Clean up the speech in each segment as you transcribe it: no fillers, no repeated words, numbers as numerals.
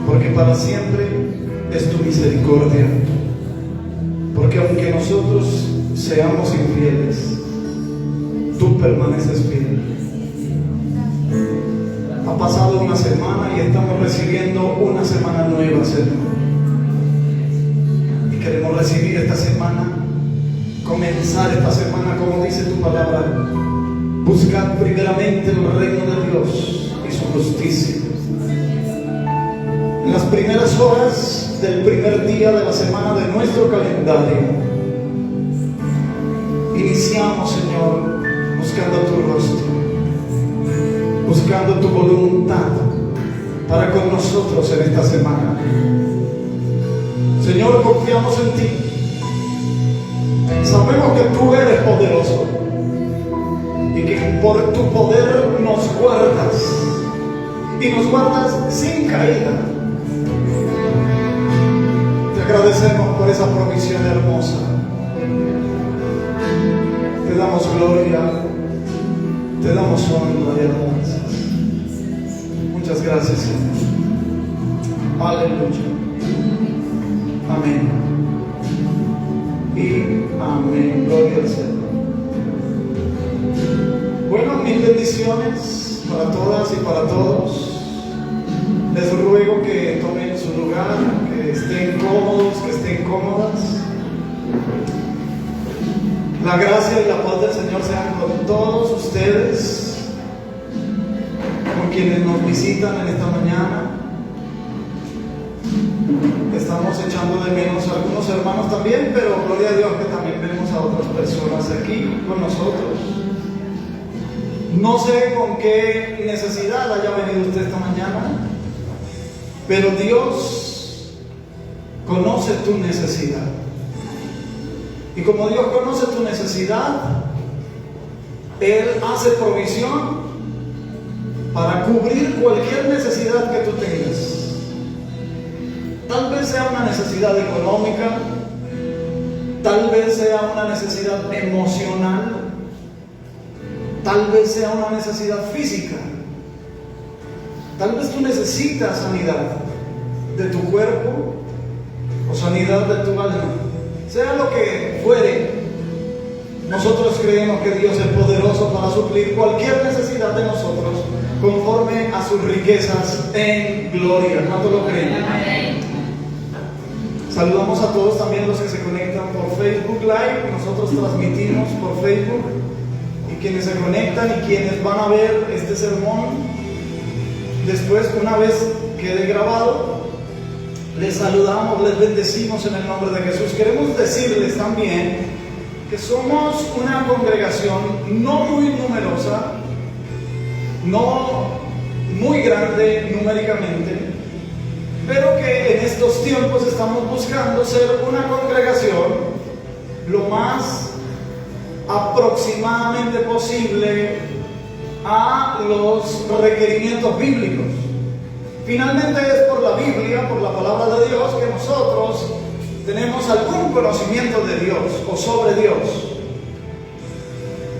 porque para siempre es tu misericordia, porque aunque nosotros seamos infieles, tú permaneces fiel. Ha pasado una semana y estamos recibiendo una semana nueva, Señor, y queremos recibir esta semana, comenzar esta semana como dice tu palabra: buscad primeramente el reino de Dios y su justicia. En las primeras horas del primer día de la semana de nuestro calendario, iniciamos, Señor, buscando tu rostro, buscando tu voluntad para con nosotros en esta semana. Señor, confiamos en ti. Sabemos que tú eres poderoso y que por tu poder nos guardas, y nos guardas sin caída. Te agradecemos por esa provisión hermosa. Te damos gloria, te damos honra y alabanzas. Muchas gracias, Señor. Aleluya. Amén. Y amén. Gloria al Señor. Bueno, mil bendiciones para todas y para todos. Les ruego que tomen su lugar, que estén cómodos, que estén cómodas. La gracia y la paz del Señor sean con todos ustedes, con quienes nos visitan en esta mañana. Estamos echando de menos a algunos hermanos también, pero gloria a Dios que también vemos a otras personas aquí con nosotros. No sé con qué necesidad haya venido usted esta mañana, pero Dios conoce tu necesidad. Y como Dios conoce tu necesidad, Él hace provisión para cubrir cualquier necesidad que tú tengas. Tal vez sea una necesidad económica, tal vez sea una necesidad emocional, tal vez sea una necesidad física. Tal vez tú necesitas sanidad de tu cuerpo o sanidad de tu alma. Sea lo que fuere, nosotros creemos que Dios es poderoso para suplir cualquier necesidad de nosotros conforme a sus riquezas en gloria. ¿Cuánto lo creen? Saludamos a todos también los que se conectan por Facebook Live. Nosotros transmitimos por Facebook, y quienes se conectan y quienes van a ver este sermón después, una vez quede grabado, les saludamos, les bendecimos en el nombre de Jesús. Queremos decirles también que somos una congregación no muy numerosa, no muy grande numéricamente, pero que en estos tiempos estamos buscando ser una congregación lo más aproximadamente posible a los requerimientos bíblicos. Finalmente es por la Biblia, por la palabra de Dios, que nosotros tenemos algún conocimiento de Dios o sobre Dios,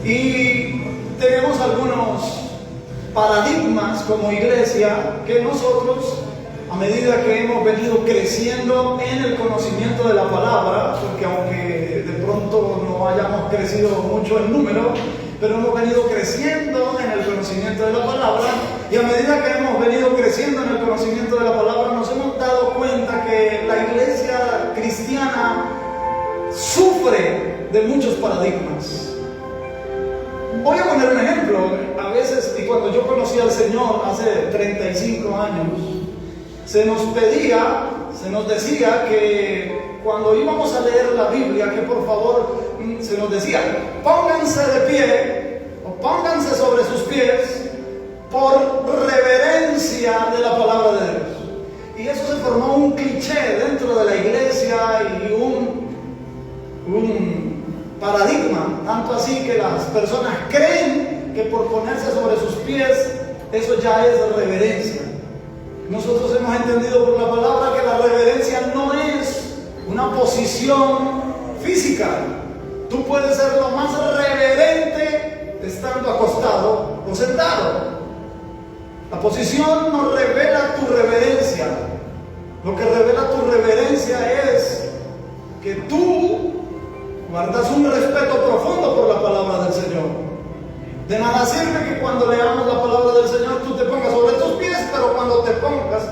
y tenemos algunos paradigmas como iglesia que nosotros, a medida que hemos venido creciendo en el conocimiento de la palabra, porque aunque de pronto no hayamos crecido mucho en número, pero hemos venido creciendo en el conocimiento de la palabra, y a medida que hemos venido creciendo en el conocimiento de la palabra, nos hemos dado cuenta que la iglesia cristiana sufre de muchos paradigmas. Voy a poner un ejemplo. A veces, y cuando yo conocí al Señor hace 35 años, se nos decía que cuando íbamos a leer la Biblia, que por favor, se nos decía, pónganse de pie o pónganse sobre sus pies por reverencia de la palabra de Dios. Y eso se formó un cliché dentro de la iglesia y un paradigma, tanto así que las personas creen que por ponerse sobre sus pies, eso ya es reverencia. Nosotros hemos entendido por la palabra que la reverencia no es una posición física. Tú puedes ser lo más reverente estando acostado o sentado. La posición nos revela tu reverencia. evidencia es que tú guardas un respeto profundo por la palabra del Señor. De nada sirve que cuando leamos la palabra del Señor tú te pongas sobre tus pies, pero cuando te pongas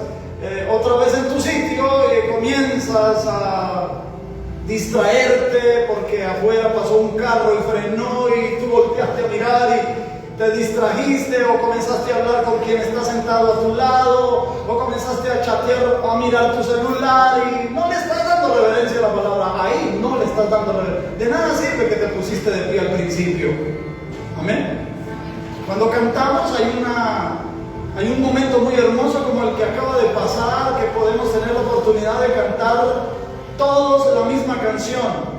otra vez en tu sitio comienzas a distraerte porque afuera pasó un carro y frenó y tú volteaste a mirar y te distrajiste, o comenzaste a hablar con quien está sentado a tu lado, o comenzaste a chatear o a mirar tu celular y no le estás dando reverencia a la palabra. Ahí no le estás dando reverencia. De nada sirve que te pusiste de pie al principio. Amén. Cuando cantamos hay un momento muy hermoso como el que acaba de pasar, que podemos tener la oportunidad de cantar todos la misma canción.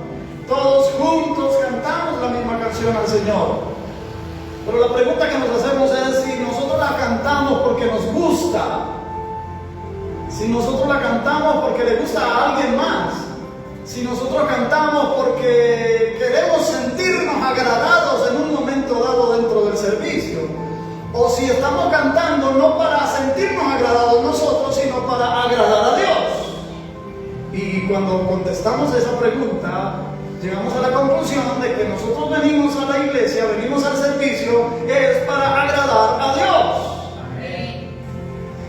Todos juntos cantamos la misma canción al Señor. Pero la pregunta que nos hacemos es si nosotros la cantamos porque nos gusta, si nosotros la cantamos porque le gusta a alguien más, si nosotros cantamos porque queremos sentirnos agradados en un momento dado dentro del servicio, o si estamos cantando no para sentirnos agradados nosotros, sino para agradar a Dios. Y cuando contestamos esa pregunta, llegamos a la conclusión de que nosotros venimos a la iglesia, venimos al servicio, es para agradar a Dios. Amén.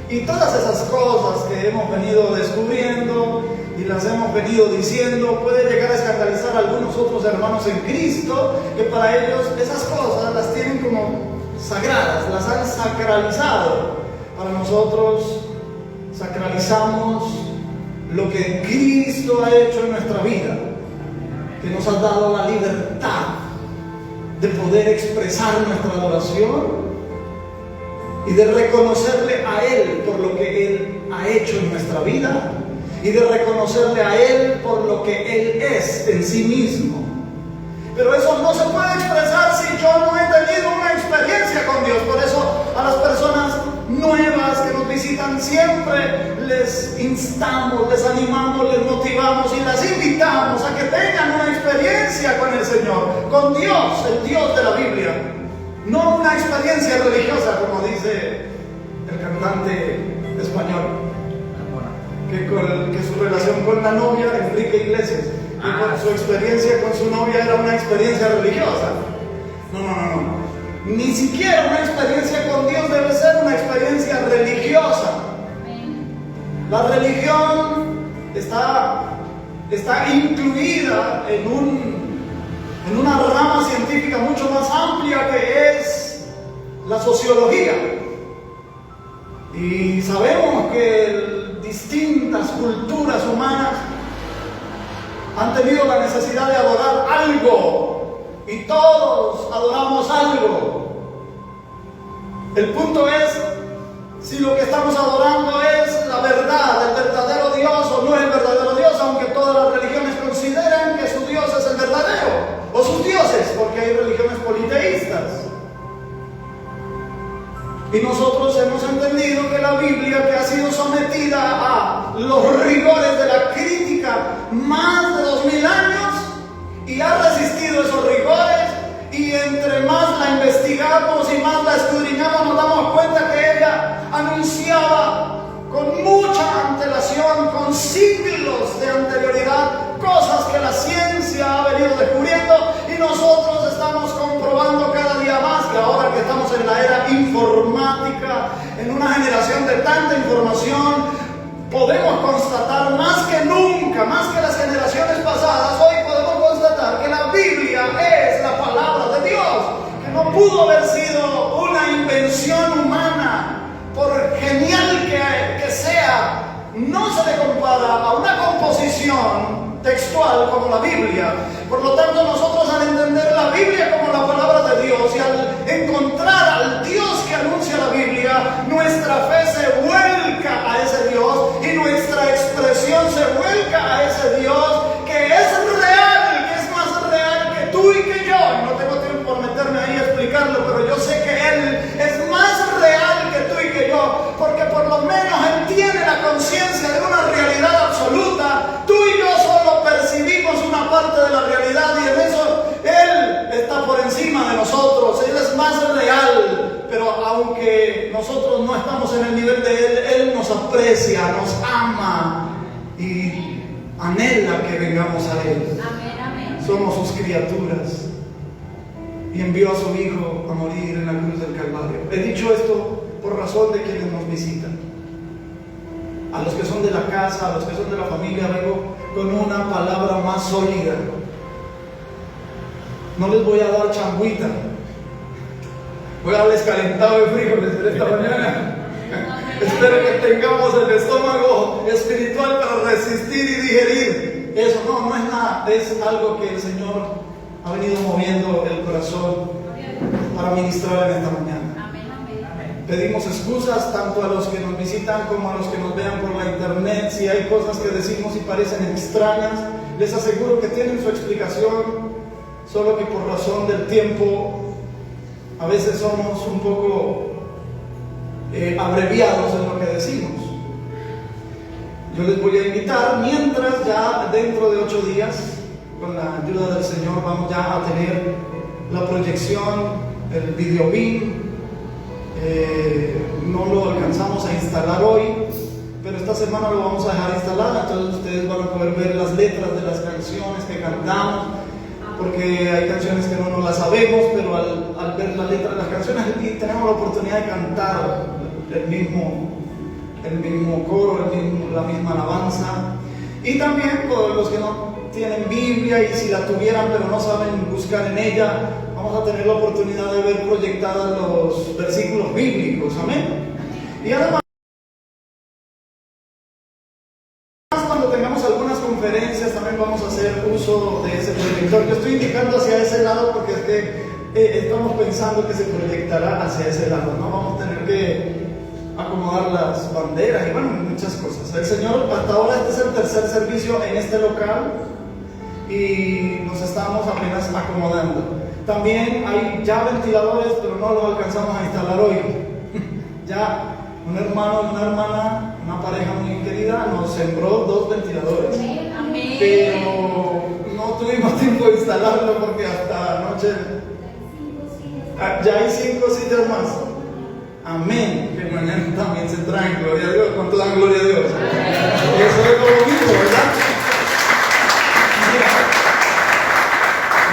Y todas esas cosas que hemos venido descubriendo y las hemos venido diciendo, puede llegar a escandalizar a algunos otros hermanos en Cristo, que para ellos esas cosas las tienen como sagradas, las han sacralizado. Para nosotros sacralizamos lo que Cristo ha hecho en nuestra vida, que nos ha dado la libertad de poder expresar nuestra adoración y de reconocerle a Él por lo que Él ha hecho en nuestra vida y de reconocerle a Él por lo que Él es en sí mismo. Pero eso no se puede expresar si yo no he tenido una experiencia con Dios. Por eso a las personas nuevas que nos visitan siempre les instamos, les animamos, les motivamos y las invitamos a que tengan una experiencia con el Señor, con Dios, el Dios de la Biblia. No una experiencia religiosa, como dice el cantante español, que su relación con la novia, Enrique Iglesias, que su experiencia con su novia era una experiencia religiosa. No. Ni siquiera una experiencia con Dios debe ser una experiencia religiosa. La religión está incluida en una rama científica mucho más amplia que es la sociología. Y sabemos que distintas culturas humanas han tenido la necesidad de adorar algo, y todos adoramos algo. El punto es si lo que estamos adorando es la verdad, el verdadero Dios, o no es el verdadero Dios, aunque todas las religiones consideran que su Dios es el verdadero, o sus dioses, porque hay religiones politeístas. Y nosotros hemos entendido que la Biblia, que ha sido sometida a los rigores de la crítica más de 2000 años, y ha resistido esos rigores, y entre más la investigamos y más la escudriñamos, nos damos cuenta que ella anunciaba con mucha antelación, con siglos de anterioridad, cosas que la ciencia ha venido descubriendo, y nosotros estamos comprobando cada día más que ahora que estamos en la era informática, en una generación de tanta información, podemos constatar más que nunca, más que las generaciones pasadas, hoy podemos constatar que la Biblia es la palabra de Dios, que no pudo haber sido una invención humana, por genial que sea, no se le compara a una composición textual como la Biblia. Por lo tanto, nosotros al entender la Biblia como la palabra de Dios y al encontrar al Dios que anuncia la Biblia, nuestra fe se vuelca a ese Dios y nuestra expresión se vuelca a ese Dios que es real, que es más real que tú y que yo. No tengo tiempo por meterme ahí a explicarlo, pero yo sé que Él es más real que tú y que yo, porque por lo menos Él tiene la conciencia de una realidad absoluta. Tú y yo solo percibimos una parte de la realidad, y en eso Él está por encima de nosotros. Él es más real, pero aunque nosotros no estamos en el nivel de Él, Él nos aprecia, nos ama y anhela que vengamos a Él. Amén, amén. Somos sus criaturas. Y envió a su Hijo a morir en la cruz del Calvario. He dicho esto por razón de quienes nos visitan. A los que son de la casa, a los que son de la familia, vengo con una palabra más sólida. No les voy a dar changüita. Voy a darles calentado de frijoles en esta mañana. Espero que tengamos el estómago espiritual para resistir y digerir. Eso no es nada. Es algo que el Señor ha venido moviendo el corazón para ministrar en esta mañana. Pedimos excusas tanto a los que nos visitan como a los que nos vean por la internet. Si hay cosas que decimos y parecen extrañas, les aseguro que tienen su explicación, solo que por razón del tiempo a veces somos un poco abreviados en lo que decimos. Yo les voy a invitar, mientras ya dentro de 8 días, con la ayuda del Señor, vamos ya a tener la proyección, el video beam. No lo alcanzamos a instalar hoy, pero esta semana lo vamos a dejar instalado, entonces ustedes van a poder ver las letras de las canciones que cantamos, porque hay canciones que no nos las sabemos, pero al ver la letra de las canciones y tenemos la oportunidad de cantar el mismo coro, la misma alabanza. Y también por los que no tienen Biblia y si la tuvieran pero no saben buscar en ella, vamos a tener la oportunidad de ver proyectados los versículos bíblicos, amén. Y además, cuando tengamos algunas conferencias también vamos a hacer uso de ese proyector. Yo estoy indicando hacia ese lado porque es que estamos pensando que se proyectará hacia ese lado, ¿no? Vamos a tener que acomodar las banderas y bueno, muchas cosas. El Señor, hasta ahora este es el tercer servicio en este local y nos estamos apenas acomodando. También hay ya ventiladores, pero no los alcanzamos a instalar hoy. Ya un hermano y una hermana, una pareja muy querida, nos sembró 2 ventiladores. Amén. Pero no tuvimos tiempo de instalarlo porque hasta anoche ya hay 5 sillas más. Amén. Que mañana también se traen, gloria a Dios. ¿Cuánto dan gloria a Dios? Y eso es lo bonito, ¿verdad? Mira,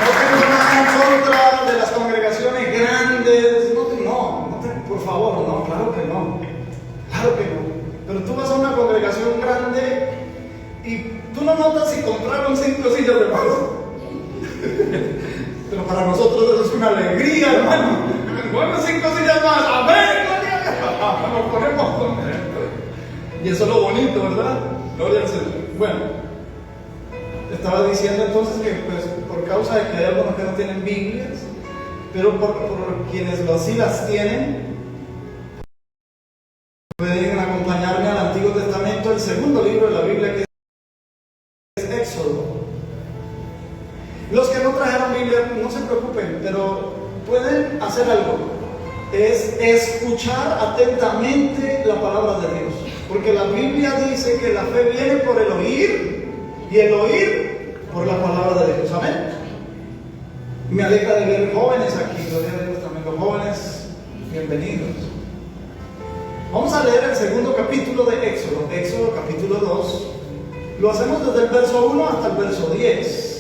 no tengo nada en contra de las congregaciones grandes. Por favor, no, claro que no. Claro que no. Pero tú vas a una congregación grande y tú no notas si compraron 5 sillas de más. Pero para nosotros eso es una alegría, hermano. Bueno, 5 sillas más, amén, nos ponemos contentos. Y eso es lo bonito, ¿verdad? Gloria al Señor. Bueno, estaba diciendo entonces que pues, por causa de que hay algunos que no tienen Biblias, pero por quienes sí las tienen, pueden acompañarme al Antiguo Testamento, el segundo libro de la Biblia, que es Éxodo. Los que no trajeron Biblia, no se preocupen, pero pueden hacer algo, es escuchar atentamente la palabra de Dios, porque la Biblia dice que la fe viene por el oír y el oír por la palabra de Dios, amén. Me alegra de ver jóvenes aquí, gloria a Dios, también los jóvenes, bienvenidos. Vamos a leer el segundo capítulo de Éxodo, Éxodo capítulo 2, lo hacemos desde el verso 1 hasta el verso 10.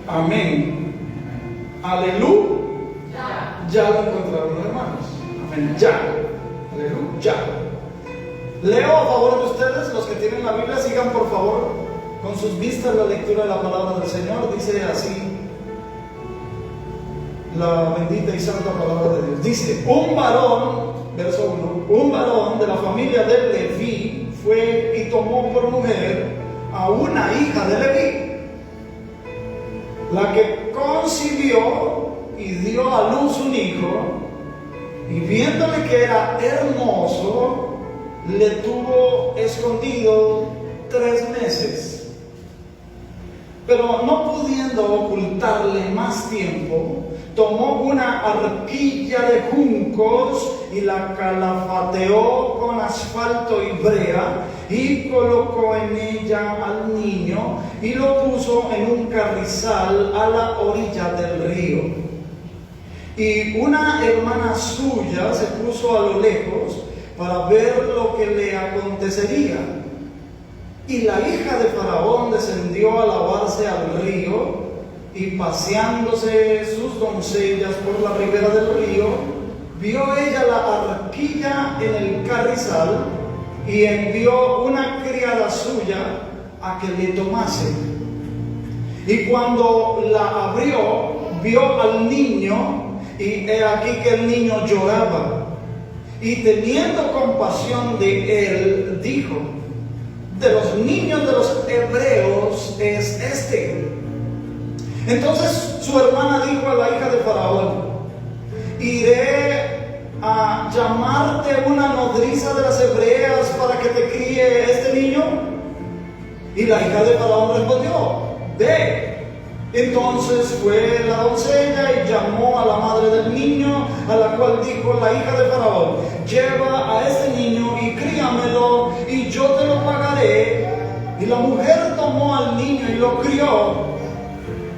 Amén. Aleluya. Ya lo encontraron, hermanos. Amén. Ya. Aleluya. Leo a favor de ustedes, los que tienen la Biblia, sigan por favor con sus vistas la lectura de la palabra del Señor. Dice así la bendita y santa palabra de Dios. Dice: un varón, verso 1, un varón de la familia de Leví fue y tomó por mujer a una hija de Leví, la que concibió y dio a luz un hijo, y viéndole que era hermoso, le tuvo escondido 3 meses. Pero no pudiendo ocultarle más tiempo, tomó una arquilla de juncos y la calafateó con asfalto y brea, y colocó en ella al niño y lo puso en un carrizal a la orilla del río. Y una hermana suya se puso a lo lejos para ver lo que le acontecería. Y la hija de Faraón descendió a lavarse al río, y paseándose sus doncellas por la ribera del río, vio ella la arquilla en el carrizal, y envió una criada suya a que le tomase. Y cuando la abrió, vio al niño, y he aquí que el niño lloraba. Y teniendo compasión de él, dijo: de los niños de los hebreos es este. Entonces su hermana dijo a la hija de Faraón: iré a llamarte una nodriza de las hebreas para que te críe este niño. Y la hija de Faraón respondió: ve. Entonces fue la doncella y llamó a la madre del niño, a la cual dijo la hija de Faraón: lleva a este niño y críamelo, y yo te lo pagaré. Y la mujer tomó al niño y lo crió.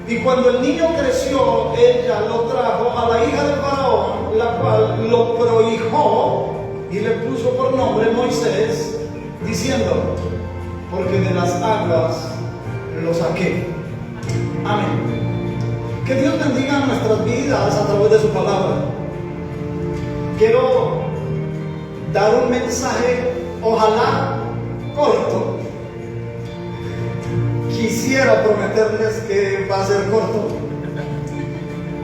Y cuando el niño creció, ella lo trajo a la hija de Faraón, la cual lo prohijó y le puso por nombre Moisés, diciendo: porque de las aguas lo saqué. Amén. Que Dios bendiga nuestras vidas a través de su palabra. Quiero dar un mensaje, ojalá corto. Quisiera prometerles que va a ser corto.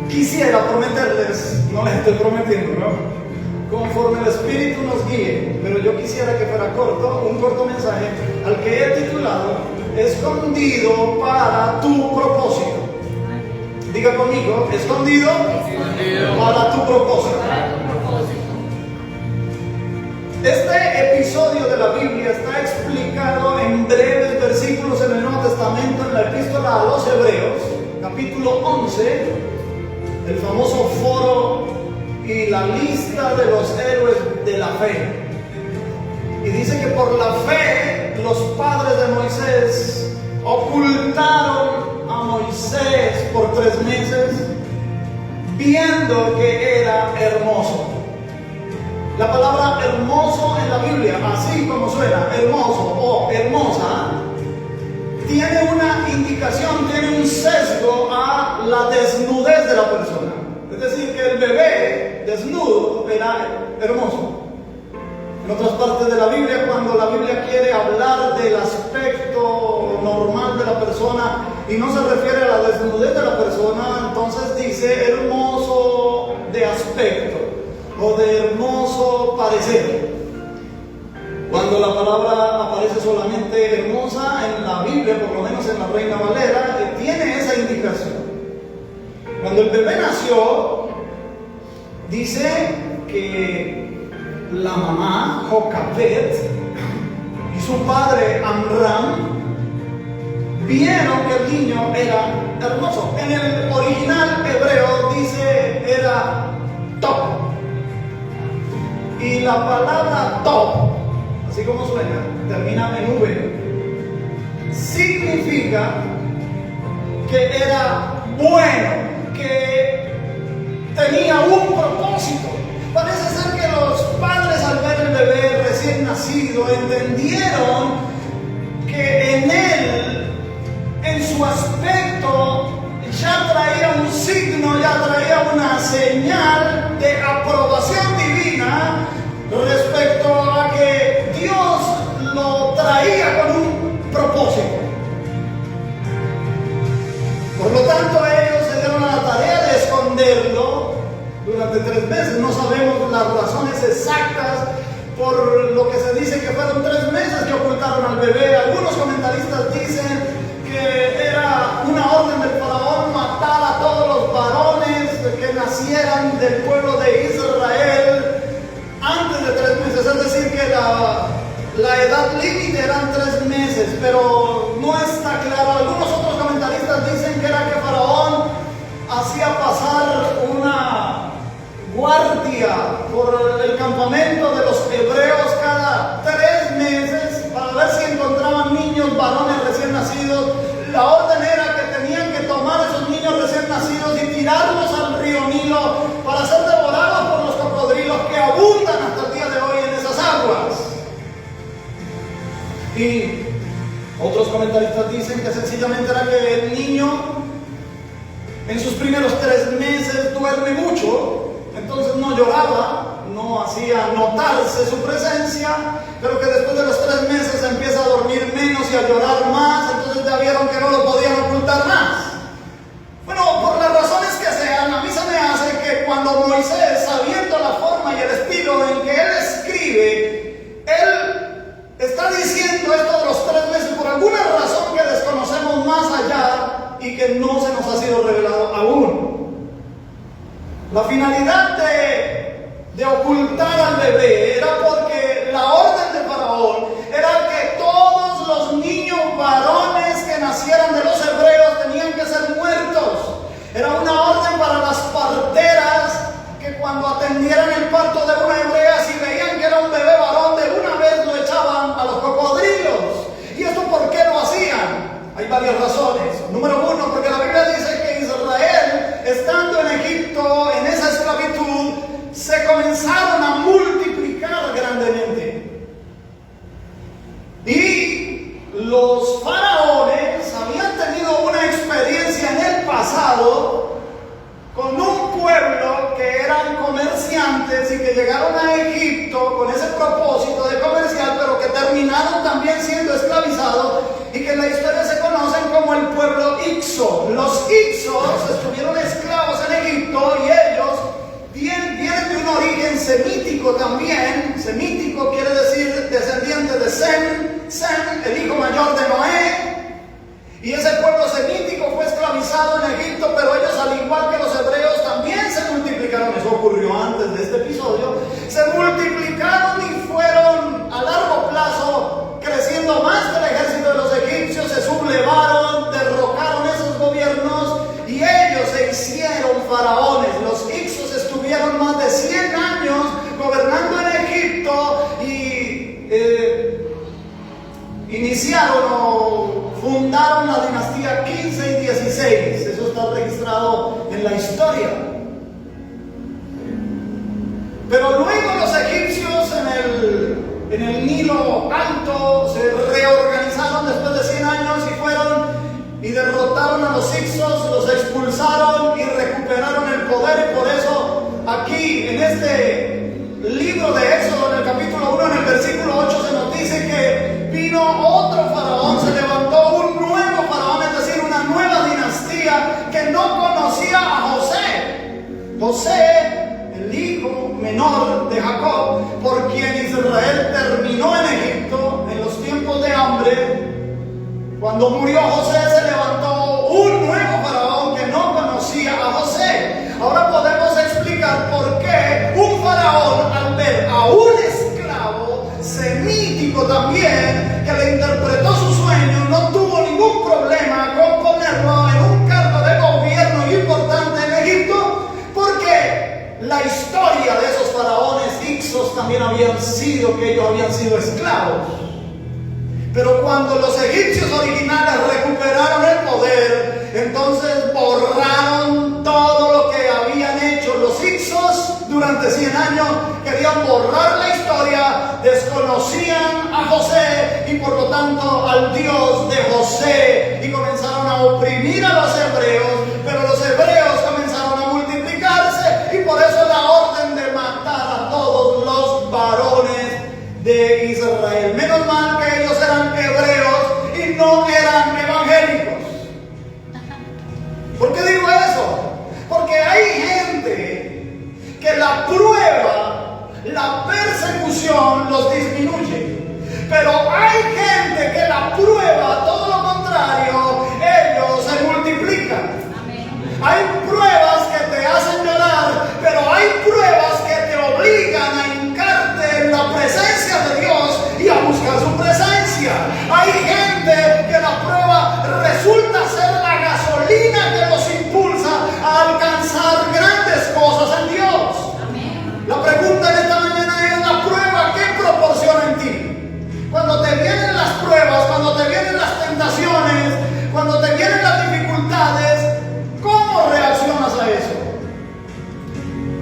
Quisiera prometerles, no les estoy prometiendo, ¿no? Conforme el Espíritu nos guíe, pero yo quisiera que fuera corto, un corto mensaje al que he titulado: escondido para tu propósito. Diga conmigo: escondido para tu propósito. Este episodio de la Biblia está explicado en breves versículos en el Nuevo Testamento, en la epístola a los Hebreos, capítulo 11, el famoso foro y la lista de los héroes de la fe. Y dice que por la fe los padres de Moisés ocultaron a Moisés por 3 meses, viendo que era hermoso. La palabra hermoso en la Biblia, así como suena, hermoso o hermosa, tiene una indicación, tiene un sesgo a la desnudez de la persona. Es decir, que el bebé desnudo era hermoso. En otras partes de la Biblia, cuando la Biblia quiere hablar del aspecto normal de la persona y no se refiere a la desnudez de la persona, entonces dice hermoso de aspecto o de hermoso parecer. Cuando la palabra aparece solamente hermosa en la Biblia, por lo menos en la Reina Valera, tiene esa indicación. Cuando el bebé nació, dice que la mamá, Jocabet, y su padre, Amram, vieron que el niño era hermoso. En el original hebreo dice era top. Y la palabra top, así como suena, termina en V, significa que era bueno, que tenía un propósito. Parece ser que los padres, al ver el bebé recién nacido, entendieron que en él, en su aspecto, ya traía un signo, ya traía una señal de aprobación divina respecto a que Dios lo traía con un propósito. Por lo tanto, ellos se dieron a la tarea de esconderlo durante 3 meses. No sabemos las razones exactas por lo que se dice que fueron 3 meses que ocultaron al bebé. Algunos comentaristas dicen que era una orden del faraón matar a todos los varones que nacieran del pueblo de Israel antes de 3 meses. Es decir, que la edad límite eran 3 meses, pero no está claro. Algunos otros comentaristas dicen que era que Faraón hacía pasar una guardia por el campamento de los hebreos cada 3 meses para ver si encontraban niños varones recién nacidos. La orden era que tenían que tomar a esos niños recién nacidos y tirarlos al río Nilo para comentaristas dicen que sencillamente era que el niño en sus primeros 3 meses duerme mucho, entonces no lloraba, no hacía notarse su presencia, pero que después de los 3 meses empieza a dormir menos y a llorar más, entonces ya vieron que no lo podían ocultar más. Bueno, por las razones que sean, a mí se me hace que cuando Moisés, sabiendo la forma y el estilo en que él escribe, él está diciendo esto de los 3 meses por alguna razón que desconocemos más allá y que no se nos ha sido revelado aún. La finalidad de ocultar al bebé era porque la orden de Faraón era que todos los niños varones que nacieran de los hebreos tenían que ser muertos. Era una orden para las parteras que cuando atendieran el parto de una hebrea, si veían que era un bebé varón, de una vez lo echaban a los cocodrilos. ¿Y esto por qué lo hacían? Hay varias razones. Número 1, porque la Biblia dice que Israel, estando en Egipto, en esa esclavitud, se comenzaron a multiplicar grandemente. Y los faraones habían tenido una experiencia en el pasado con un pueblo que eran comerciantes y que llegaron a Egipto con ese propósito de comerciar, pero que terminaron también siendo esclavizados y que en la historia se conocen como el pueblo Ixo. Los Ixos estuvieron esclavos en Egipto y ellos vienen de un origen semítico también. Semítico quiere decir descendiente de Sem, el hijo mayor de Noé. Y ese pueblo semítico fue esclavizado en Egipto, pero ellos, al igual que los hebreos, también se multiplicaron. Eso ocurrió antes de este episodio. Se multiplicaron y fueron a largo plazo creciendo más que el ejército de los egipcios. Se sublevaron, derrocaron esos gobiernos y ellos se hicieron faraones. Los Ixos estuvieron más de 100 años gobernando en Egipto y iniciaron o fundaron la dinastía 15 y 16. Eso está registrado en la historia. Pero luego los egipcios en el Nilo Alto se reorganizaron después de 100 años y fueron y derrotaron a los Ixos, los expulsaron y recuperaron el poder. Y por eso aquí en este libro de Éxodo, en el capítulo 1, en el versículo 8, se nos dice que vino otro faraón, se levantó un nuevo faraón, es decir, una nueva dinastía que no conocía a José. José, el hijo menor de Jacob, por quien Israel terminó en Egipto en los tiempos de hambre. Cuando murió José, se levantó un nuevo faraón que no conocía a José. Ahora podemos explicar por qué un faraón, al ver a un esclavo semítico también, que le interpretó su sueño, no tuvo ningún problema con ponerlo en un cargo de gobierno importante en Egipto, porque la historia de esos faraones Ixos también habían sido que ellos habían sido esclavos. Pero cuando los egipcios originales recuperaron el poder, entonces borraron todo lo que habían hecho los Ixos durante 100 años. Querían borrar la historia, desconocían a José y por lo tanto al Dios de José, y comenzaron a oprimir a los hebreos, pero los hebreos comenzaron a multiplicarse y por eso la orden de matar a todos los varones de Israel. Menos mal que ellos eran hebreos y no eran evangélicos. ¿Por qué digo eso? Porque hay gente que la prueba, la persecución los disminuye, pero hay gente que la prueba, todo lo contrario, ellos se multiplican. Hay pruebas que te hacen llorar, pero hay pruebas que te obligan a hincarte en la presencia de Dios y a buscar su presencia. Hay gente que la prueba resulta ser la gasolina que los impulsa a alcanzar grandes cosas en Dios. La pregunta en esta mañana es: ¿la prueba qué proporciona en ti? Cuando te vienen las pruebas, cuando te vienen las tentaciones, cuando te vienen las dificultades, ¿cómo reaccionas a eso?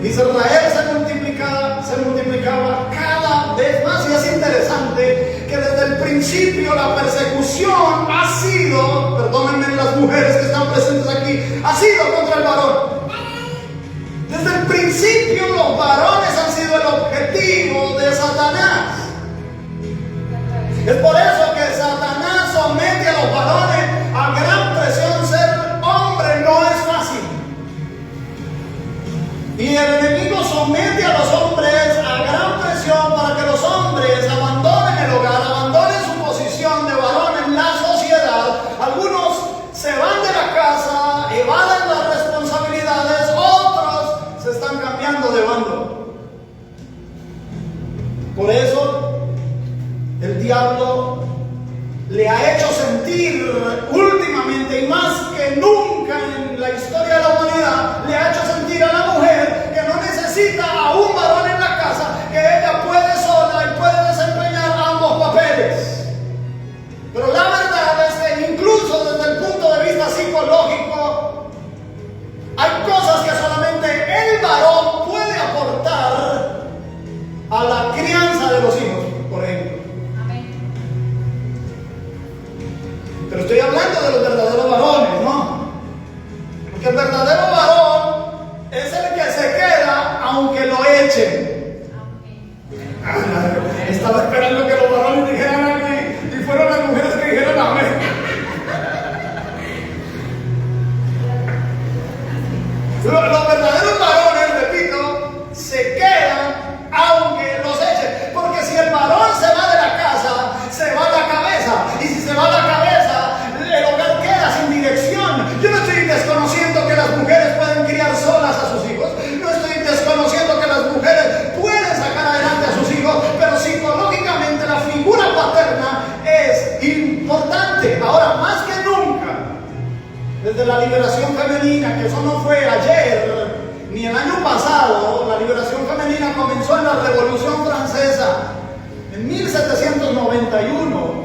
Israel se multiplicaba cada vez más, y es interesante que desde el principio la persecución ha sido, perdónenme las mujeres que están presentes aquí, ha sido contra el varón. Desde el principio los varones han sido el objetivo de Satanás. Es por eso que Satanás somete a los varones a gran presión. Ser hombre no es fácil. Y el enemigo somete a los hombres a gran presión para que los hombres abandonen el hogar, abandonen su posición de varón en la sociedad. Algunos se van de la casa, evaden las responsabilidades, otros se están cambiando de bando. Por eso el diablo le ha hecho sentir últimamente y más que nunca en la historia de la humanidad, le ha hecho sentir a la mujer que no necesita a un varón en la casa, que ella puede sola y puede desempeñar ambos papeles. Pero la verdad es que incluso desde el punto de vista psicológico, hay cosas que solamente el varón puede aportar a la crianza de los hijos, por ejemplo. Pero estoy hablando de los verdaderos varones, ¿no? Porque el verdadero varón es el que se queda aunque lo echen. Estaba esperando que los varones dijeran amén y fueron las mujeres que dijeron amén. Los verdaderos varones, repito, se quedan aunque los echen. Porque si el varón se va de la casa, se va la cabeza. Y si se va la cabeza, el hogar queda sin dirección. Yo no estoy desconociendo que las mujeres pueden criar solas a sus hijos. No estoy desconociendo que las mujeres pueden sacar adelante a sus hijos. Pero psicológicamente la figura paterna es importante. Ahora, más que nunca, desde la liberación femenina, que eso no fue ayer ni el año pasado, la liberación femenina comenzó en la Revolución Francesa, en 1791.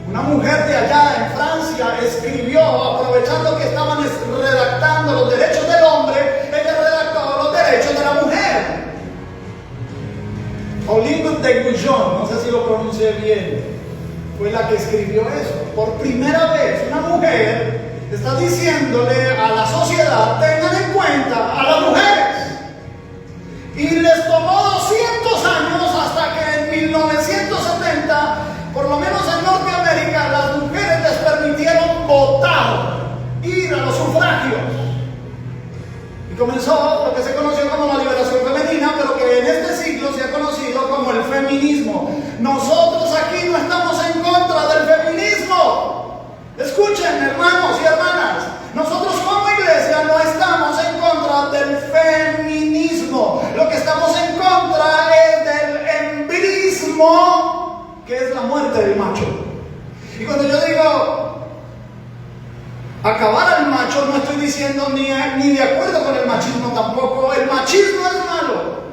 Una mujer de allá en Francia escribió, aprovechando que estaban redactando los derechos del hombre, ella redactó los derechos de la mujer. Pauline de Goujon, no sé si lo pronuncié bien, fue la que escribió eso. Por primera vez una mujer está diciéndole a la sociedad: tengan en cuenta a las mujeres. Y les tomó 200 años hasta que en 1970, por lo menos en Norteamérica, las mujeres les permitieron votar, ir a los sufragios. Y comenzó lo que se conoció como la liberación femenina, pero que en este siglo se ha conocido como el feminismo. Nosotros aquí no estamos en contra del feminismo. Escuchen, hermanos y hermanas, nosotros como iglesia no estamos en contra del feminismo. Lo que estamos en contra es del embrismo, que es la muerte del macho. Y cuando yo digo acabar al macho, no estoy diciendo ni de acuerdo con el machismo tampoco. El machismo es malo,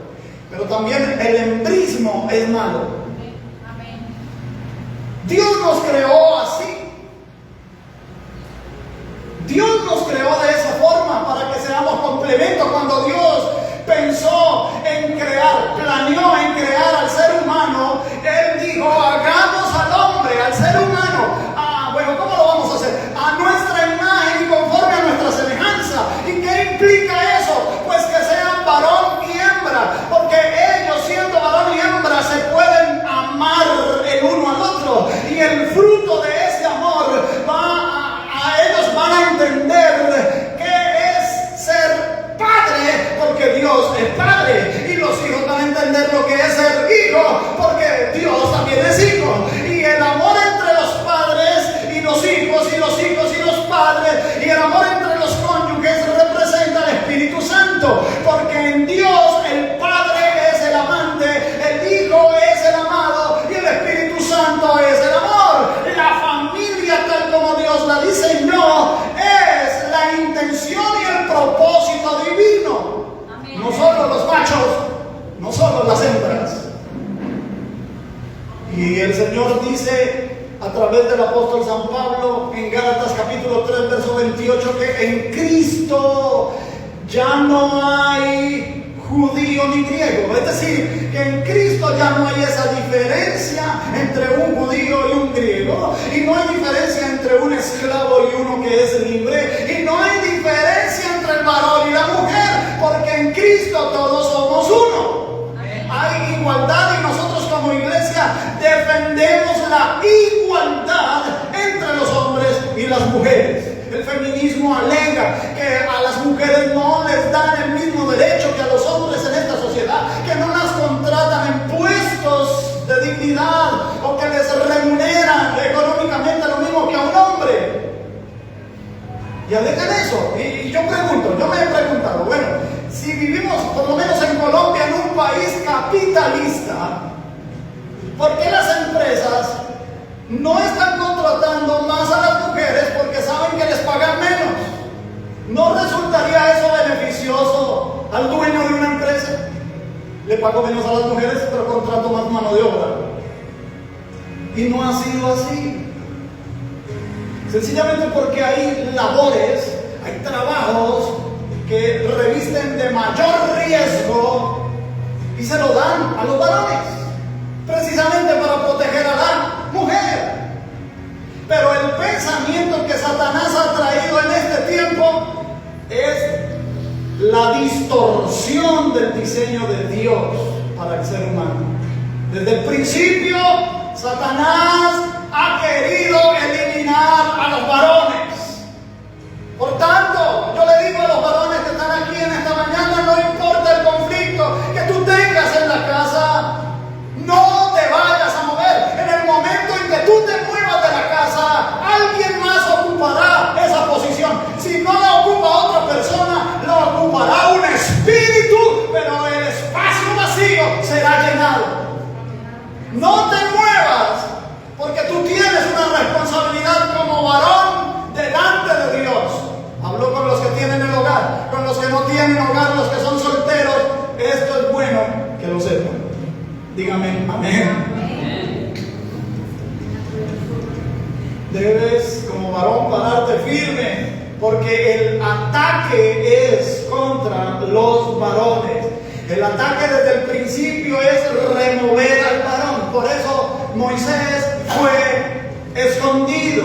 pero también el embrismo es malo. Dios nos creó así. Dios nos creó de esa forma para que seamos complementos. Cuando Dios pensó en crear, planeó en crear al ser humano, Él dijo: hagamos al hombre, al ser humano. Bueno, ¿cómo lo vamos a hacer? A nuestra imagen y conforme a nuestra semejanza. ¿Y qué implica eso? Pues que sean varón y hembra, porque ellos, siendo varón y hembra, se pueden amar el uno al otro, y el fruto de ese amor ellos van a entender qué es ser padre, porque Dios es padre, y los hijos van a entender lo que es ser hijo, porque Dios también es hijo. Y el amor entre los padres y los hijos, y los hijos y los padres, y el amor entre los cónyuges representa al Espíritu Santo, porque en Dios el Padre es el amante, el Hijo es el amado y el Espíritu Santo es el amor. La familia, tal como Dios la diseñó, es la intención y el propósito divino. Amén. No solo los machos, no solo las hembras. Y el Señor dice a través del apóstol San Pablo en Gálatas capítulo 3 verso 28 que en Cristo ya no hay judío ni griego. Es decir, que en Cristo ya no hay esa diferencia diferencia entre un judío y un griego, y no hay diferencia entre un esclavo y uno que es libre, y no hay diferencia entre el varón y la mujer, porque en Cristo todos somos uno. Hay igualdad y nosotros como iglesia defendemos la igualdad entre los hombres y las mujeres. El feminismo alega que a las mujeres no les dan el mismo derecho que a los hombres en esta sociedad, que no las contratan en puestos de dignidad o que les remuneran económicamente lo mismo que a un hombre. Y alegan eso. Y yo me he preguntado, bueno, si vivimos por lo menos en Colombia, en un país capitalista, ¿por qué las empresas no están contratando más a las mujeres porque saben que les pagan menos? ¿No resultaría eso beneficioso al dueño de una empresa? Le pago menos a las mujeres, pero contrato más mano de obra. Y no ha sido así. Sencillamente porque hay labores, hay trabajos que revisten de mayor riesgo y se lo dan a los varones, precisamente para proteger a la mujer. Pero el pensamiento que Satanás ha traído en este tiempo es la distorsión del diseño de Dios para el ser humano. Desde el principio, Satanás ha querido eliminar a los varones. Por tanto, yo le digo a los varones que están aquí en esta mañana, no importa el conflicto que tú tengas en la casa, no te vayas a mover. En el momento en que tú te muevas de la casa, alguien más ocupará esa posición. Si no la ocupa otra persona, la ocupará un espíritu, pero el espacio vacío será llenado. No te muevas, porque tú tienes una responsabilidad como varón delante de Dios. Hablo con los que tienen el hogar, con los que no tienen hogar, los que son solteros. Esto es bueno que lo sepan. Dígame amén. Debes como varón pararte firme, porque el ataque es contra los varones. El ataque desde el principio es remover al varón. Por eso Moisés fue escondido.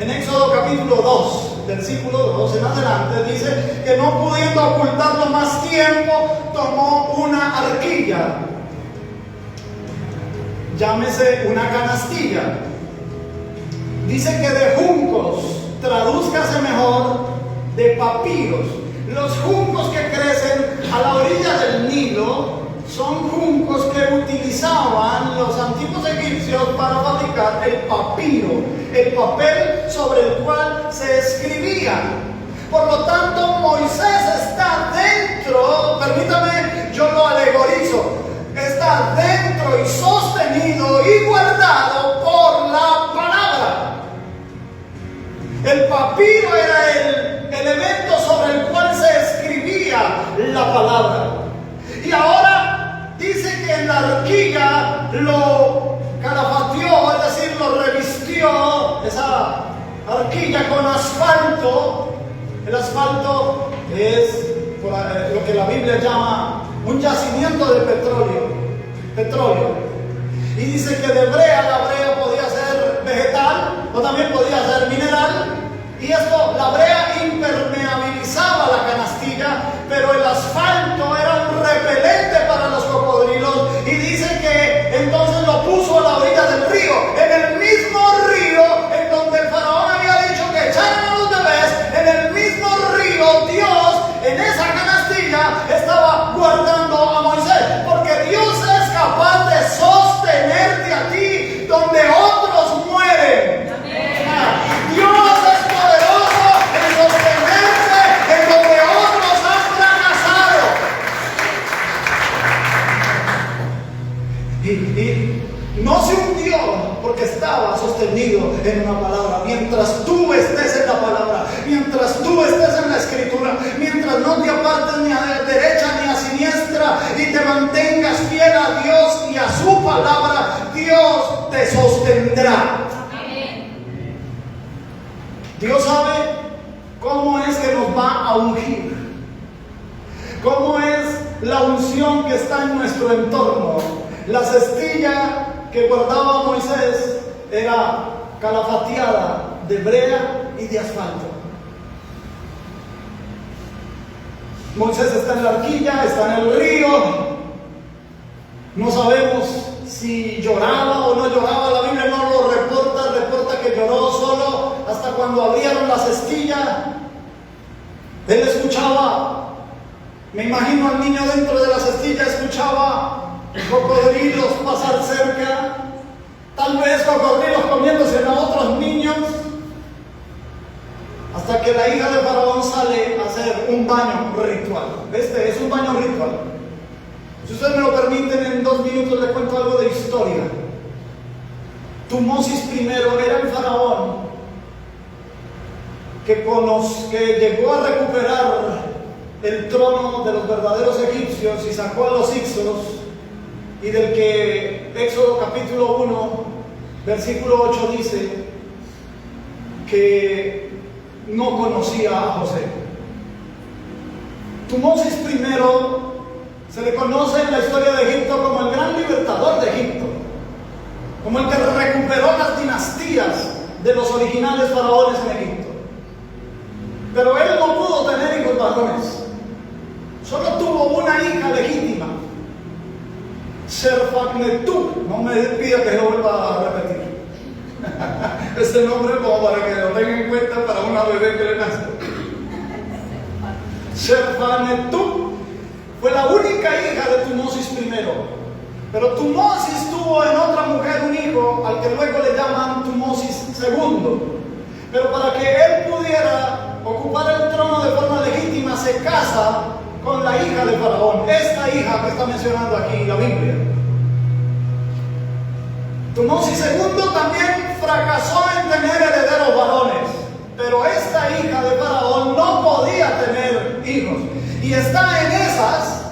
En Éxodo capítulo 2, versículo 2 en adelante, dice que no pudiendo ocultarlo más tiempo, tomó una arquilla, llámese una canastilla. Dice que de juncos, tradúzcase mejor, de papiros. Los juncos que crecen a la orilla del Nilo son juncos que utilizaban los antiguos egipcios para fabricar el papiro, el papel sobre el cual se escribía. Por lo tanto, Moisés está dentro, permítame, yo lo alegorizo, está dentro y sostenido y guardado por la palabra. El papiro era el elemento sobre el cual se escribía la palabra. Y ahora dice que en la arquilla lo calafateó, es decir, lo revistió, esa arquilla, con asfalto. El asfalto es lo que la Biblia llama un yacimiento de petróleo. Y dice que de brea, la brea podía ser vegetal o también podía ser mineral. Y esto, la brea impermeabilizaba la canastilla, pero el asfalto era un repelente para los cocodrilos. Y dice que entonces lo puso a la orilla del río, en el mismo río en donde el faraón había dicho que echaran a los bebés. En el mismo río, Dios en esa canastilla estaba guardando a Moisés, porque Dios es capaz de sostenerte a ti donde otros mueren. Dios es poderoso en sostenerte en donde otros han fracasado. Y no se hundió porque estaba sostenido en una palabra. Mientras tú estés en la palabra, mientras tú estés en la escritura, mientras no te apartes ni a derecha ni a siniestra y te mantengas fiel a Dios y a su palabra, Dios te sostendrá. Dios sabe cómo es que nos va a ungir, cómo es la unción que está en nuestro entorno. La cestilla que guardaba Moisés era calafateada de brea y de asfalto. Moisés está en la arquilla, está en el río. No sabemos si lloraba o no lloraba. La Biblia no lo reporta. Reporta que lloró solo hasta cuando abrieron la cestilla. Él escuchaba, me imagino al niño dentro de la cestilla, escuchaba cocodrilos pasar cerca, tal vez cocodrilos comiéndose a otros niños, hasta que la hija de Faraón sale a hacer un baño ritual. Este es un baño ritual. Si ustedes me lo permiten, en 2 minutos les cuento algo de historia. Tutmosis I era el faraón que llegó a recuperar el trono de los verdaderos egipcios y sacó a los hicsos, y del que Éxodo capítulo 1 versículo 8 dice que no conocía a José. Tutmosis I se le conoce en la historia de Egipto como el gran libertador de Egipto, como el que recuperó las dinastías de los originales faraones en Egipto. Pero él no pudo tener hijos varones, solo tuvo una hija legítima, Sherfagnetuk. No me pida que lo vuelva a repetir ese nombre, como para que lo tengan en cuenta para una bebé que le nace. Sherfagnetuk fue la única hija de Tutmosis I. Pero Tutmosis tuvo en otra mujer un hijo al que luego le llaman Tutmosis II. Pero para que él pudiera ocupar el trono de forma legítima, se casa con la hija de Faraón, esta hija que está mencionando aquí la Biblia. Tutmosis II también fracasó en tener herederos varones, pero esta hija de Faraón no podía tener hijos, y está en esas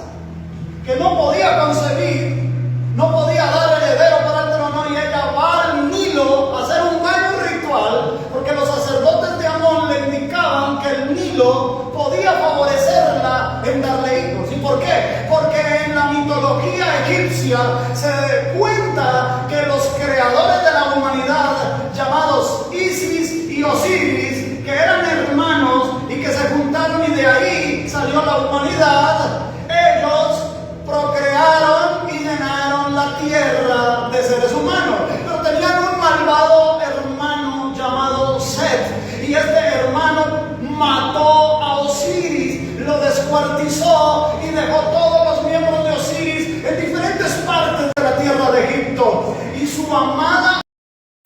que no podía concebir, no podía dar heredero para el trono, y ella va al Nilo a hacer un baño ritual, porque los sacerdotes de Amón le indicaban que el Nilo podía favorecerla en darle hijos. ¿Y por qué? Porque en la mitología egipcia se cuenta que los creadores de la humanidad, llamados Isis y Osiris, que eran hermanos y que se juntaron y de ahí salió la humanidad, ellos procrearon y llenaron la tierra de seres humanos, pero tenían un malvado hermano llamado Set, y este hermano mató a Osiris, lo descuartizó y dejó todos los miembros de Osiris en diferentes partes de la tierra de Egipto, y su amada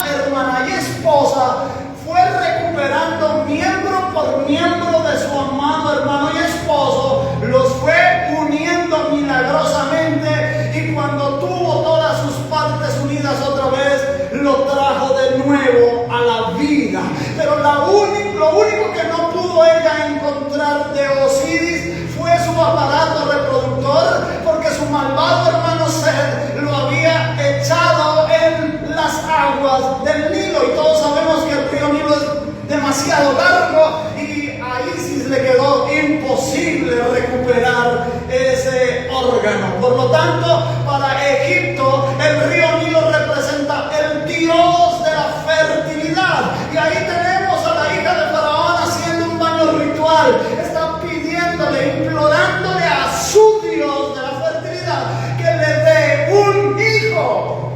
hermana y esposa fue recuperando miembro por miembro de su amado hermano y esposo, los fue uniendo milagrosamente, y cuando tuvo todas sus partes unidas otra vez, lo trajo de nuevo a la vida. Pero lo único que no pudo ella encontrar de Osiris fue su aparato reproductor, porque su malvado hermano Set lo había echado en las aguas del Nilo, y todos sabemos que el río Nilo es demasiado largo, y a Isis le quedó imposible recuperar ese órgano. Por lo tanto, para Egipto el río Nilo representa el dios de la fertilidad, y ahí tenemos a la hija de Faraón haciendo un baño ritual. Está pidiéndole, implorándole a su dios de la fertilidad que le dé un hijo,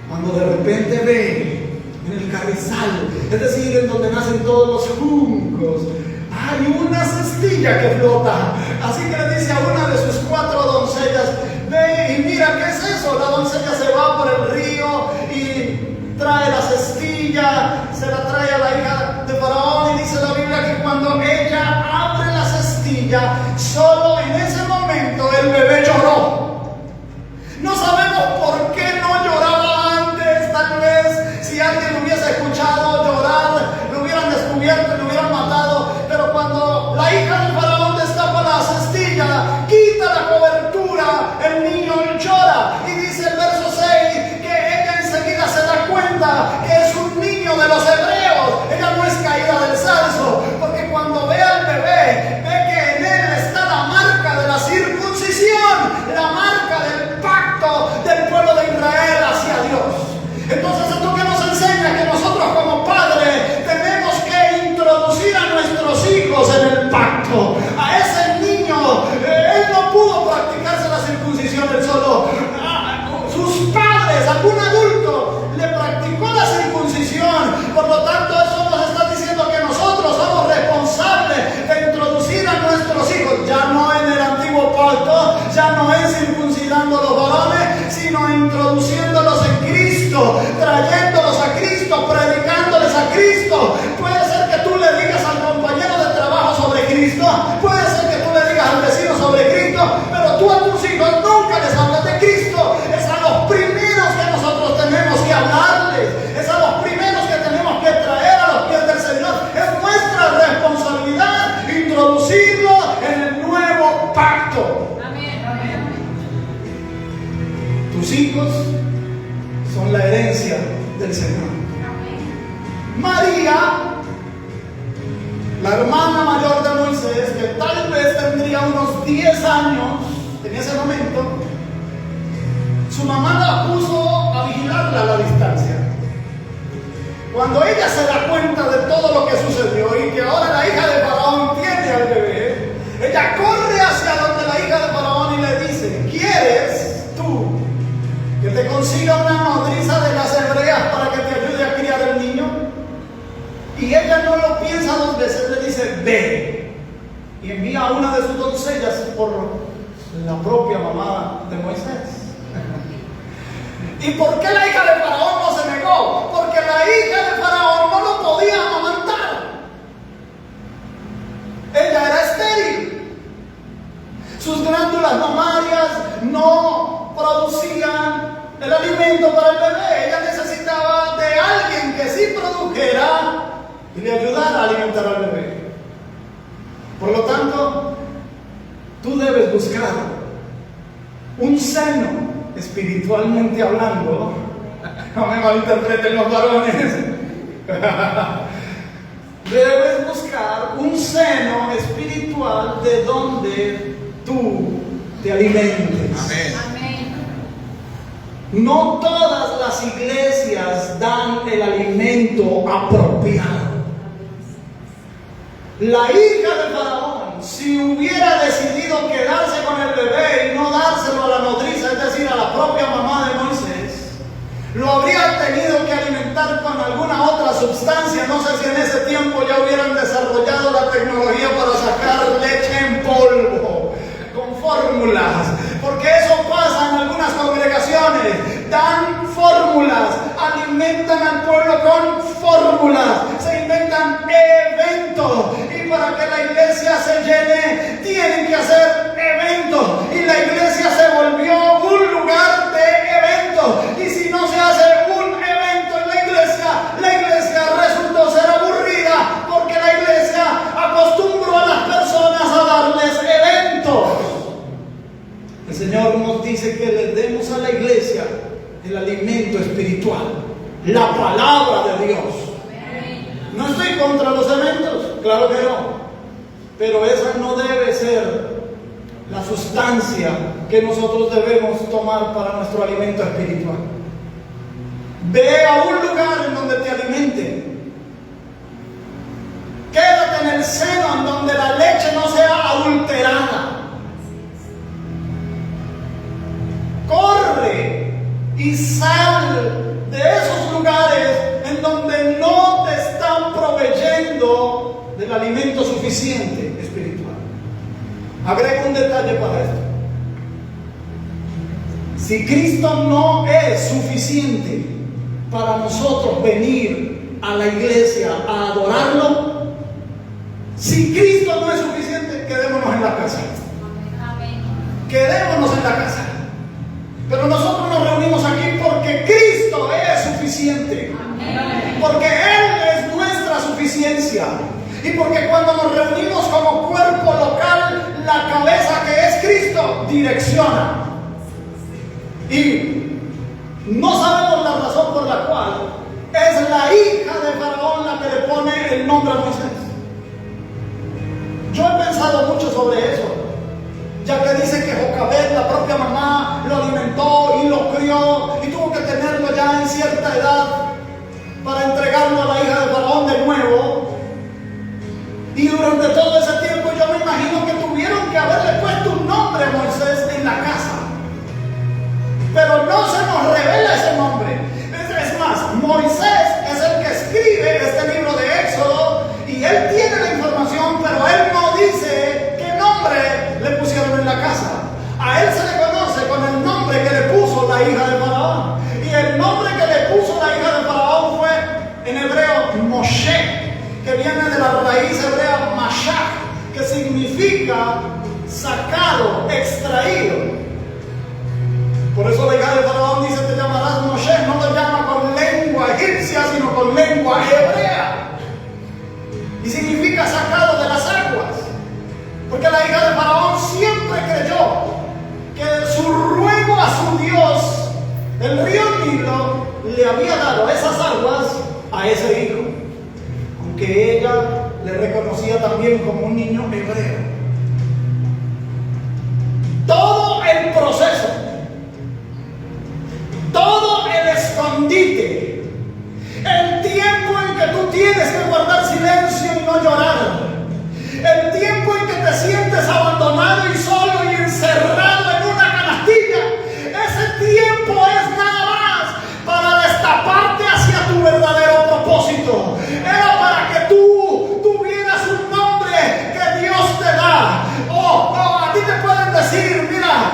cuando de repente ve en el carrizal, es decir, en donde nacen todos los juncos, hay una cestilla que flota. Así que le dice a una de sus 4 doncellas: ve y mira qué es eso. La doncella se va por el río y trae la cestilla, se la trae a la hija de Faraón, y dice la Biblia que cuando ella abre la cestilla, solo en ese momento el bebé lloró. No sabemos por qué no lloraba antes. Tal vez si alguien lo hubiese escuchado llorar, lo hubieran descubierto y lo hubieran matado. Pero cuando la hija del Faraón destapa la cestilla, circuncidando a los varones, sino introduciéndolos en Cristo, trayéndolos a Cristo, predicándoles a Cristo. Puede ser que tú le digas al compañero de trabajo sobre Cristo, puede ser que tú le digas al vecino sobre Cristo, pero tú a tus hijos nunca les hablas de Cristo. Es a los primeros que nosotros tenemos que hablarles, es a los primeros que tenemos que traer a los pies del Señor. Es nuestra responsabilidad introducirlo en el nuevo pacto. Amén. Amén. Tus hijos son la herencia del Señor. María, la hermana mayor de Moisés, que tal vez tendría unos 10 años en ese momento, su mamá la puso a vigilarla a la distancia. Cuando ella se da cuenta de todo lo que sucedió y que ahora la hija de Faraón tiene al bebé, ella corre hacia donde la hija de Faraón y le dice: ¿quieres tú que te consiga una nodriza de las hebreas para que te ayude a criar el niño? Y ella no lo piensa dos veces, le dice: ve. Y envía a una de sus doncellas por la propia mamá de Moisés. ¿Y por qué la hija de Faraón no se negó? Porque la hija de Faraón no lo podía amamantar. Ella era estéril. Sus glándulas mamarias no producían el alimento para el bebé. Ella necesitaba de alguien que sí produjera y le ayudara a alimentar al bebé. Por lo tanto, tú debes buscar un seno, espiritualmente hablando. No me malinterpreten los varones. Debes buscar un seno espiritual de donde tú te alimentes. Amén. No todas las iglesias dan el alimento apropiado. La hija de Faraón, si hubiera decidido quedarse con el bebé y no dárselo a la nodriza, es decir, a la propia mamá de Moisés, lo habría tenido que alimentar con alguna otra sustancia. No sé si en ese tiempo ya hubieran desarrollado la tecnología para sacar leche en polvo, con fórmulas, porque eso pasa en algunas congregaciones. Dan fórmulas, alimentan al pueblo con fórmulas, se inventan eventos, y para que la iglesia se llene tienen que hacer eventos, y la iglesia se volvió un lugar de eventos. Y si no se hace un evento en la iglesia resultó ser aburrida, porque la iglesia acostumbró a las personas a darles eventos. El Señor nos dice que le demos a la iglesia el alimento espiritual, la palabra de Dios. No estoy contra los eventos, claro que no, pero esa no debe ser la sustancia que nosotros debemos tomar para nuestro alimento espiritual. Ve a un lugar en donde te alimenten. Quédate en el seno en donde la leche no sea adulterada. Corre y sal de esos lugares en donde no te están proveyendo del alimento suficiente espiritual. Agrego un detalle para esto. Si Cristo no es suficiente para nosotros venir a la iglesia a adorarlo, si Cristo no es suficiente, quedémonos en la casa. Quedémonos en la casa. Pero nosotros nos reunimos aquí porque Cristo es suficiente. Porque Él es nuestra suficiencia. Y porque cuando nos reunimos como cuerpo local, la cabeza que es Cristo direcciona. Y no sabemos la razón por la cual es la hija de Faraón la que le pone el nombre a Moisés. Yo he pensado mucho sobre eso, ya que dice que Jocabed, la propia mamá, lo alimentó y lo crió y tuvo que tenerlo ya en cierta edad para entregarlo a la hija de Faraón de nuevo. Y durante todo ese tiempo yo me imagino que tuvieron que haberle puesto un nombre a Moisés en la casa. Pero no se nos revela ese nombre. Es más, Moisés es el que escribe este libro de Éxodo y él tiene la información, pero él no dice qué nombre le pusieron en la casa. A él se le conoce con el nombre la hija de Faraón. Y el nombre que le puso la hija de Faraón fue en hebreo Moshe, que viene de la raíz hebrea Mashach, que significa sacado, extraído. Por eso la hija de Faraón dice: te llamarás Moshe. No te llama con lengua egipcia, sino con lengua hebrea. Y significa sacado de las aguas. Porque la hija de Faraón siempre creyó que su ruego a su Dios, el río Nilo, le había dado esas aguas a ese hijo. Aunque ella le reconocía también como un niño hebreo. Todo el proceso, todo el escondite, el tiempo en que tú tienes que guardar silencio y no llorar, el tiempo en que te sientes abandonado y solo y encerrado en una canastilla, ese tiempo es nada más para destaparte hacia tu verdadero propósito. Era para que tú tuvieras un nombre que Dios te da. A ti te pueden decir, mira,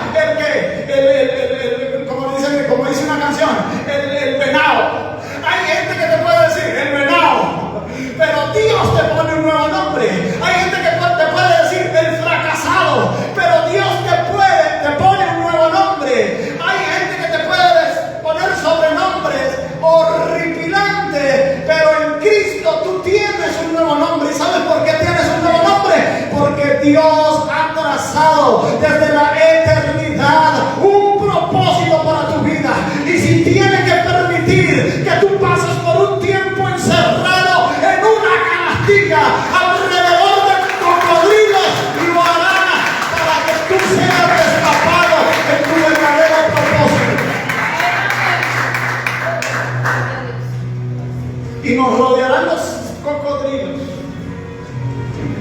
como dice una canción, el venado. Hay gente que te puede decir el venado, pero Dios te pone un nuevo nombre. Hay gente que te puede decir el fracasado, pero Dios te pone un nuevo nombre. Hay gente que te puede poner sobrenombres horripilantes, pero en Cristo tú tienes un nuevo nombre. ¿Y sabes por qué tienes un nuevo nombre? Porque Dios ha trazado desde la eternidad un propósito para tu vida. Y si tiene que permitir que tú pases por un tiempo encerrado en una canastilla alrededor de cocodrilos, lo hará para que tú seas destapado en tu verdadero propósito. Y nos rodearán los cocodrilos,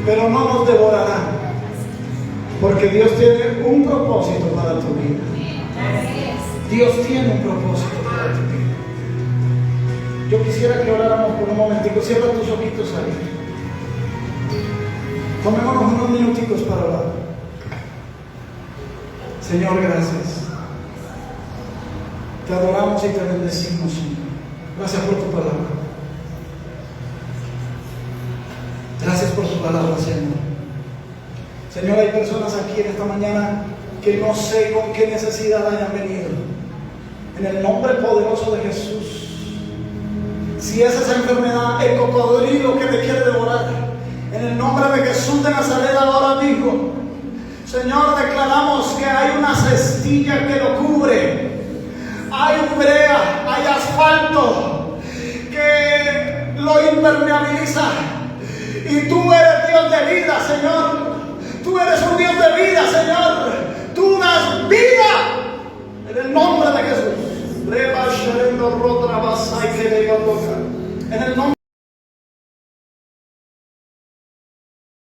pero no nos devorarán, porque Dios tiene un propósito para tu vida. Dios tiene un propósito para tu vida. Yo quisiera que oráramos por un momentico. Cierra tus ojitos ahí. Tomémonos unos minuticos para orar. Señor, gracias. Te adoramos y te bendecimos, Señor. Gracias por tu palabra. Gracias por tu palabra, Señor. Señor, hay personas aquí en esta mañana que no sé con qué necesidad hayan venido. En el nombre poderoso de Jesús, si es esa enfermedad, el cocodrilo que te quiere devorar, en el nombre de Jesús de Nazaret ahora mismo, Señor, declaramos que hay una cestilla que lo cubre. Hay brea, hay asfalto que lo impermeabiliza. Y tú eres Dios de vida, Señor.